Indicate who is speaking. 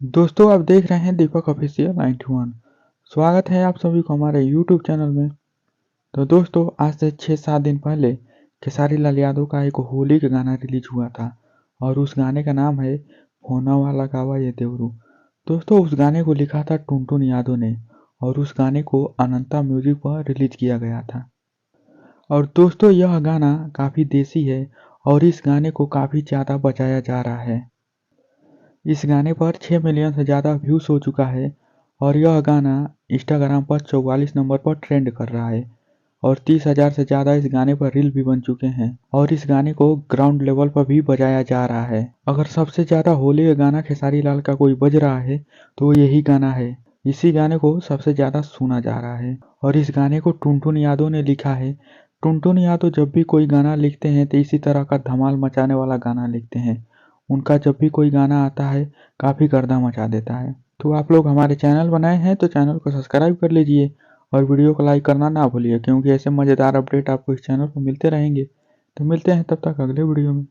Speaker 1: दोस्तों आप देख रहे हैं दीपक ऑफिशियल 91। स्वागत है आप सभी को हमारे यूट्यूब चैनल में। तो दोस्तों आज से 6-7 दिन पहले खेसारी लाल यादव का एक होली का गाना रिलीज हुआ था और उस गाने का नाम है फोना वाला गावा ये देवरू। दोस्तों उस गाने को लिखा था टुनटुन यादव ने और उस गाने को अनंता म्यूजिक पर रिलीज किया गया था। और दोस्तों यह गाना काफ़ी देसी है और इस गाने को काफ़ी ज़्यादा बजाया जा रहा है। इस गाने पर 6 मिलियन से ज़्यादा व्यूज़ हो चुका है और यह गाना इंस्टाग्राम पर 44 नंबर पर ट्रेंड कर रहा है और 30,000 से ज़्यादा इस गाने पर रील भी बन चुके हैं और इस गाने को ग्राउंड लेवल पर भी बजाया जा रहा है। अगर सबसे ज़्यादा होली का गाना खेसारी लाल का कोई बज रहा है तो यही गाना है। इसी गाने को सबसे ज़्यादा सुना जा रहा है और इस गाने को टुनटुन यादव ने लिखा है। टुनटुन यादव जब भी कोई गाना लिखते हैं तो इसी तरह का धमाल मचाने वाला गाना लिखते हैं। उनका जब भी कोई गाना आता है काफ़ी गर्दा मचा देता है। तो आप लोग हमारे चैनल बनाए हैं तो चैनल को सब्सक्राइब कर लीजिए और वीडियो को लाइक करना ना भूलिए, क्योंकि ऐसे मज़ेदार अपडेट आपको इस चैनल पर मिलते रहेंगे। तो मिलते हैं तब तक अगले वीडियो में।